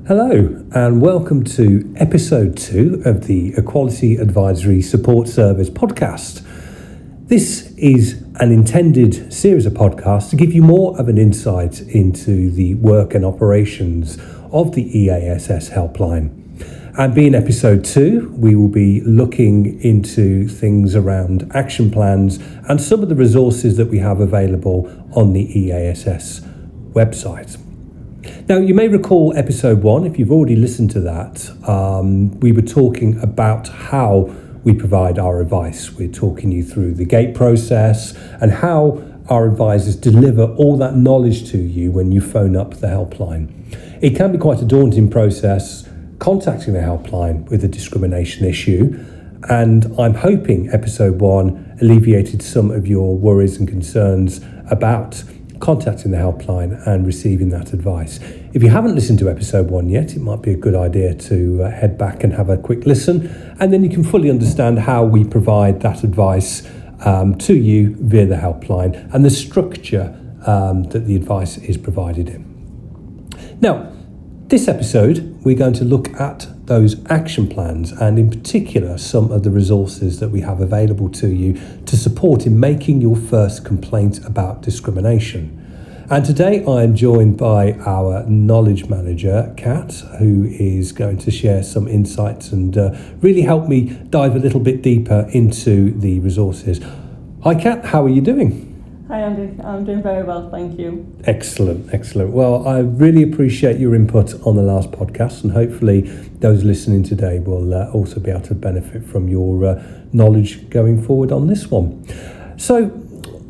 Hello and welcome to episode 2 of the Equality Advisory Support Service podcast. This is an intended series of podcasts to give you more of an insight into the work and operations of the EASS Helpline. And being episode 2, we will be looking into things around action plans and some of the resources that we have available on the EASS website. Now, you may recall episode 1, if you've already listened to that, we were talking about how we provide our advice. We're talking you through the gate process and how our advisors deliver all that knowledge to you when you phone up the helpline. It can be quite a daunting process contacting the helpline with a discrimination issue, and I'm hoping episode 1 alleviated some of your worries and concerns about contacting the helpline and receiving that advice. If you haven't listened to episode 1 yet, it might be a good idea to head back and have a quick listen, and then you can fully understand how we provide that advice to you via the helpline and the structure that the advice is provided in. Now, this episode, we're going to look at those action plans and in particular some of the resources that we have available to you to support in making your first complaint about discrimination. And today I am joined by our knowledge manager, Kat, who is going to share some insights and really help me dive a little bit deeper into the resources. Hi Kat, how are you doing? Hi Andy, I'm doing very well, thank you. Excellent. Well, I really appreciate your input on the last podcast, and hopefully those listening today will also be able to benefit from your knowledge going forward on this one. So,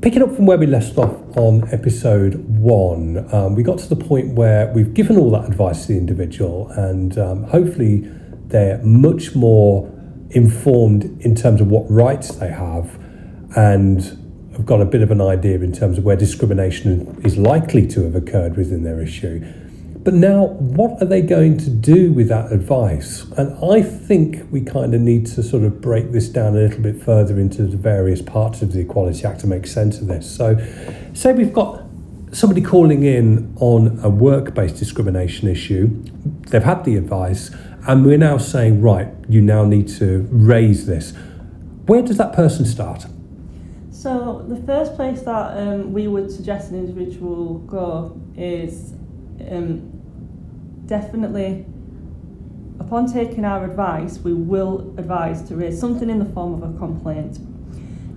picking up from where we left off on episode 1, we got to the point where we've given all that advice to the individual, and hopefully they're much more informed in terms of what rights they have, and have got a bit of an idea in terms of where discrimination is likely to have occurred within their issue. But now, what are they going to do with that advice? And I think we kind of need to sort of break this down a little bit further into the various parts of the Equality Act to make sense of this. So, say we've got somebody calling in on a work-based discrimination issue, they've had the advice, and we're now saying, right, you now need to raise this. Where does that person start? So the first place that we would suggest an individual go is definitely, upon taking our advice, we will advise to raise something in the form of a complaint.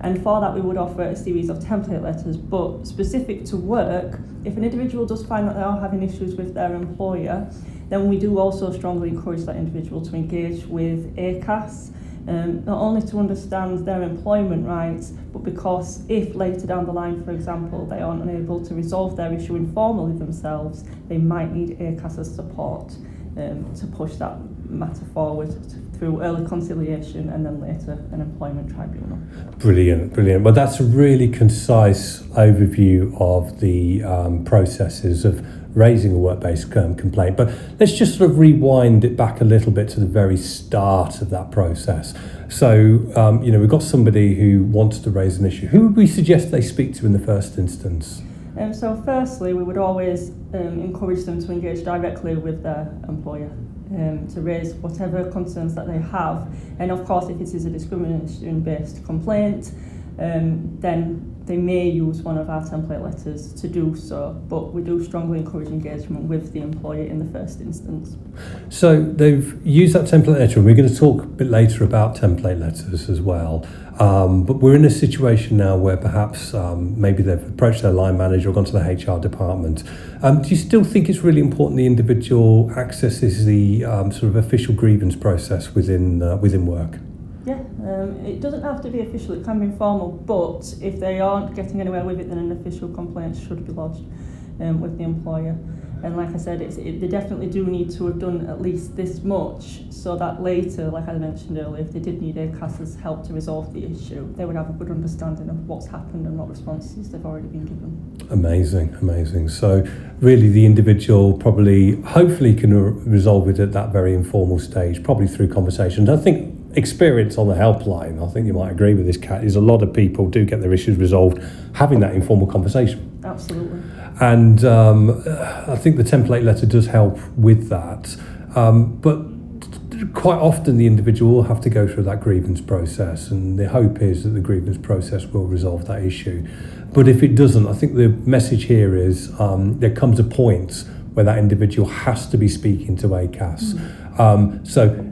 And for that we would offer a series of template letters, but specific to work, if an individual does find that they are having issues with their employer, then we do also strongly encourage that individual to engage with EASS, not only to understand their employment rights, but because if later down the line, for example, they aren't unable to resolve their issue informally themselves, they might need EASS's support to push that matter forward through early conciliation and then later an employment tribunal. Brilliant. Well, that's a really concise overview of the processes of raising a work-based complaint. But let's just sort of rewind it back a little bit to the very start of that process. So, we've got somebody who wants to raise an issue. Who would we suggest they speak to in the first instance? So firstly, we would always encourage them to engage directly with their employer to raise whatever concerns that they have. And of course, if it is a discrimination-based complaint, then they may use one of our template letters to do so, but we do strongly encourage engagement with the employer in the first instance. So they've used that template letter, and we're going to talk a bit later about template letters as well. But we're in a situation now where perhaps maybe they've approached their line manager or gone to the HR department. Do you still think it's really important the individual accesses the sort of official grievance process within work? Yeah, it doesn't have to be official, it can be informal, but if they aren't getting anywhere with it, then an official complaint should be lodged with the employer. And like I said, they definitely do need to have done at least this much so that later, like I mentioned earlier, if they did need EASS's help to resolve the issue, they would have a good understanding of what's happened and what responses they've already been given. Amazing. So really the individual probably, hopefully can resolve it at that very informal stage, probably through conversation. I think experience on the helpline, I think you might agree with this, Kat, is a lot of people do get their issues resolved having that informal conversation. Absolutely. And I think the template letter does help with that. But quite often the individual will have to go through that grievance process, and the hope is that the grievance process will resolve that issue. But if it doesn't, I think the message here is there comes a point where that individual has to be speaking to EASS. So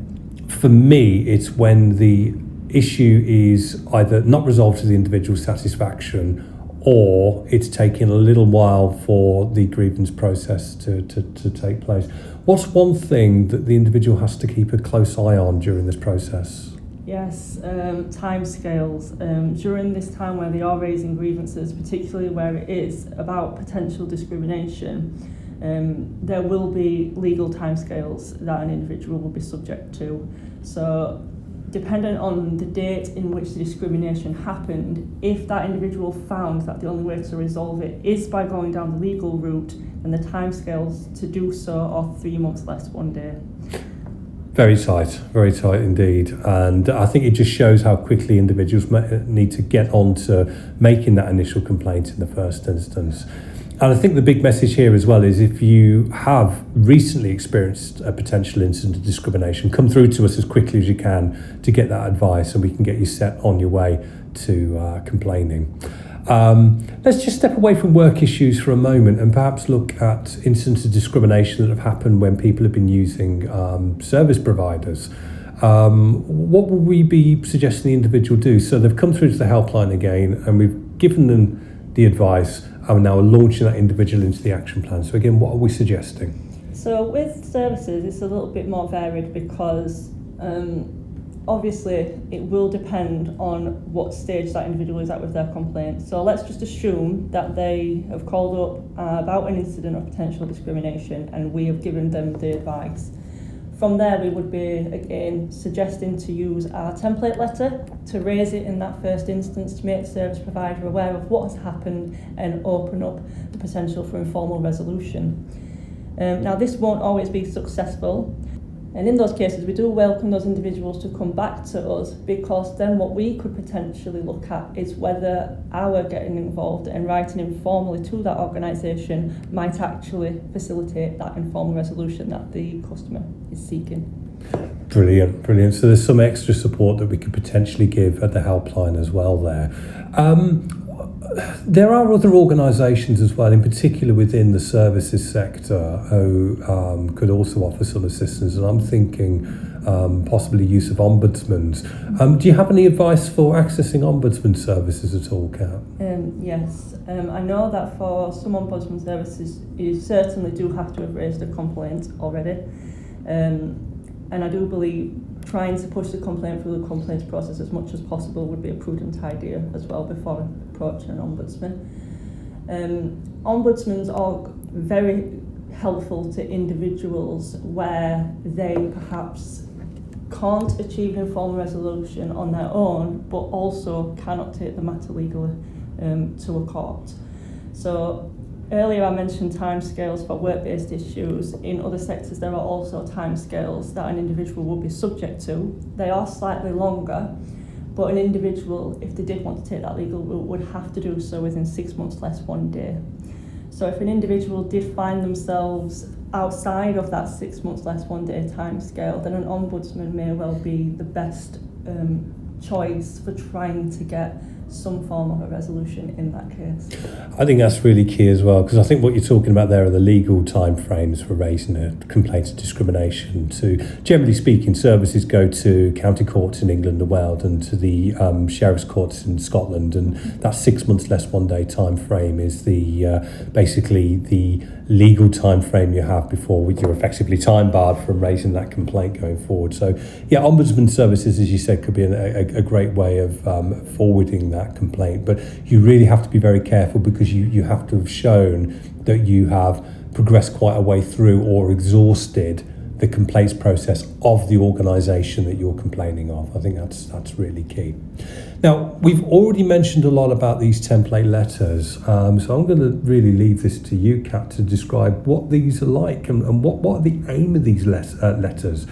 for me, it's when the issue is either not resolved to the individual's satisfaction, or it's taking a little while for the grievance process to take place. What's one thing that the individual has to keep a close eye on during this process? Yes, timescales. During this time where they are raising grievances, particularly where it is about potential discrimination, there will be legal timescales that an individual will be subject to. So, dependent on the date in which the discrimination happened, if that individual found that the only way to resolve it is by going down the legal route, then the timescales to do so are 3 months less 1 day. Very tight indeed. And I think it just shows how quickly individuals need to get on to making that initial complaint in the first instance. And I think the big message here as well is if you have recently experienced a potential incident of discrimination, come through to us as quickly as you can to get that advice, and we can get you set on your way to complaining. Let's just step away from work issues for a moment and perhaps look at incidents of discrimination that have happened when people have been using service providers. What will we be suggesting the individual do? So they've come through to the helpline again, and we've given them the advice, and now we're launching that individual into the action plan. So again, what are we suggesting? So with services, it's a little bit more varied because obviously it will depend on what stage that individual is at with their complaint. So let's just assume that they have called up about an incident of potential discrimination, and we have given them the advice. From there, we would be, again, suggesting to use our template letter to raise it in that first instance to make the service provider aware of what has happened and open up the potential for informal resolution. Now, this won't always be successful, and in those cases, we do welcome those individuals to come back to us, because then what we could potentially look at is whether our getting involved and writing informally to that organisation might actually facilitate that informal resolution that the customer is seeking. Brilliant. So there's some extra support that we could potentially give at the helpline as well there. There are other organisations as well, in particular within the services sector, who could also offer some assistance, and I'm thinking possibly use of ombudsmans. Do you have any advice for accessing ombudsman services at all, Kat? Yes, I know that for some ombudsman services you certainly do have to have raised a complaint already, and I do believe trying to push the complaint through the complaints process as much as possible would be a prudent idea as well before approaching an ombudsman. Ombudsmen are very helpful to individuals where they perhaps can't achieve an informal resolution on their own, but also cannot take the matter legally to a court. So earlier I mentioned timescales for work-based issues. In other sectors there are also timescales that an individual will be subject to. They are slightly longer, but an individual, if they did want to take that legal route, would have to do so within 6 months less 1 day. So if an individual did find themselves outside of that 6 months less 1 day timescale, then an ombudsman may well be the best choice for trying to get some form of a resolution in that case. I think that's really key as well, because I think what you're talking about there are the legal timeframes for raising a complaint of discrimination. So generally speaking, services go to county courts in England and Wales and to the sheriff's courts in Scotland, and that 6 months less 1 day time frame is the basically the legal time frame you have before you're effectively time barred from raising that complaint going forward. So yeah, ombudsman services, as you said, could be a great way of forwarding that complaint, but you really have to be very careful, because you have to have shown that you have progressed quite a way through or exhausted the complaints process of the organisation that you're complaining of. I think that's really key. Now, we've already mentioned a lot about these template letters, so I'm going to really leave this to you, Kat, to describe what these are like and what are the aim of these letters.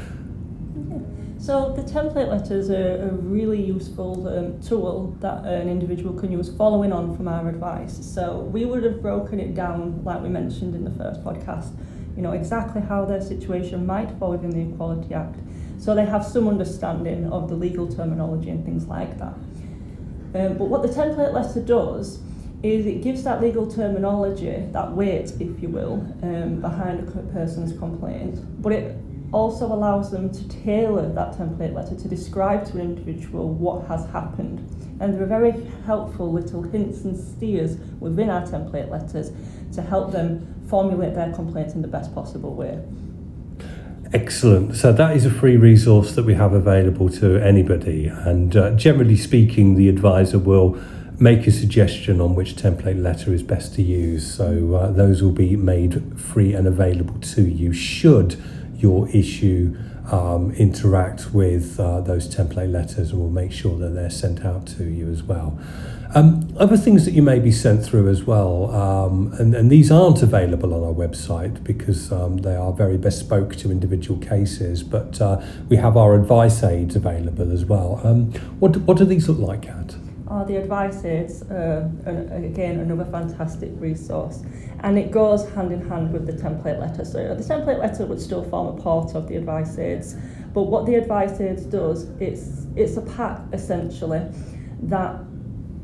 So the template letters are a really useful tool that an individual can use following on from our advice. So we would have broken it down, like we mentioned in the first podcast, exactly how their situation might fall within the Equality Act. So they have some understanding of the legal terminology and things like that. But what the template letter does is it gives that legal terminology, that weight, if you will, behind a person's complaint, but it also allows them to tailor that template letter to describe to an individual what has happened. And there are very helpful little hints and steers within our template letters to help them formulate their complaints in the best possible way. Excellent. So that is a free resource that we have available to anybody, and generally speaking, the advisor will make a suggestion on which template letter is best to use. So those will be made free and available to you should your issue interact with those template letters, and we'll make sure that they're sent out to you as well. Other things that you may be sent through as well, and these aren't available on our website because they are very bespoke to individual cases, but we have our advice aids available as well. What do these look like, Kat? The advice aids, again, another fantastic resource, and it goes hand in hand with the template letter. So the template letter would still form a part of the advice aids, but what the advice aids does, it's a pack essentially that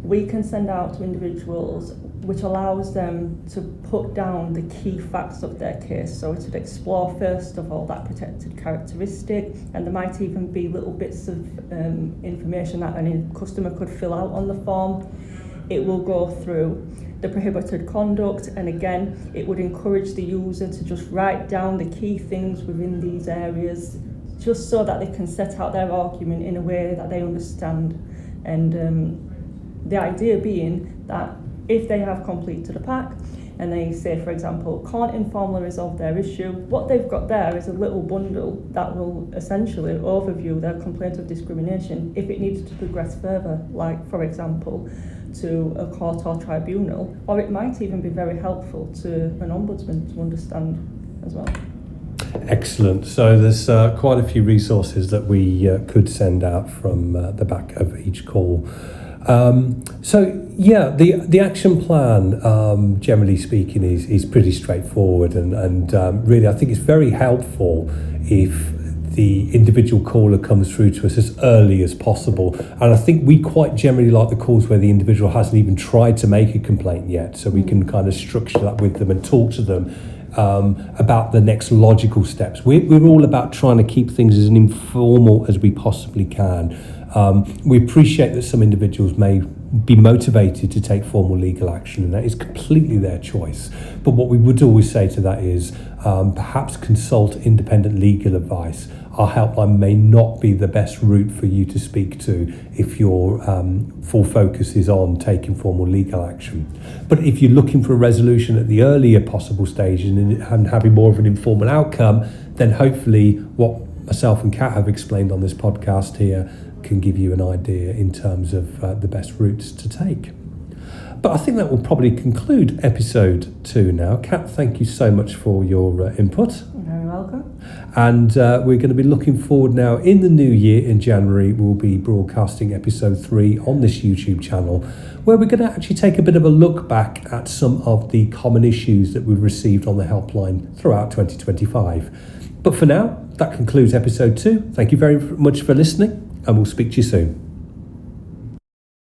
we can send out to individuals, which allows them to put down the key facts of their case. So it would explore first of all that protected characteristic, and there might even be little bits of information that a customer could fill out on the form. It will go through the prohibited conduct, and again it would encourage the user to just write down the key things within these areas, just so that they can set out their argument in a way that they understand. And the idea being that if they have completed a pack and they say, for example, can't informally resolve their issue, what they've got there is a little bundle that will essentially overview their complaint of discrimination if it needs to progress further, like, for example, to a court or tribunal, or it might even be very helpful to an ombudsman to understand as well. Excellent. So there's quite a few resources that we could send out from the back of each call. The action plan, generally speaking, is pretty straightforward, and really I think it's very helpful if the individual caller comes through to us as early as possible. And I think we quite generally like the calls where the individual hasn't even tried to make a complaint yet, so we can kind of structure that with them and talk to them about the next logical steps. We're all about trying to keep things as informal as we possibly can. We appreciate that some individuals may be motivated to take formal legal action, and that is completely their choice. But what we would always say to that is perhaps consult independent legal advice. Our helpline may not be the best route for you to speak to if your full focus is on taking formal legal action. But if you're looking for a resolution at the earlier possible stage and having more of an informal outcome, then hopefully what myself and Kat have explained on this podcast here can give you an idea in terms of the best routes to take. But I think that will probably conclude episode 2 now. Kat, thank you so much for your input. You're very welcome. And we're going to be looking forward now in the new year. In January, we'll be broadcasting episode 3 on this YouTube channel, where we're going to actually take a bit of a look back at some of the common issues that we've received on the helpline throughout 2025. But for now, that concludes episode 2. Thank you very much for listening, and we'll speak to you soon.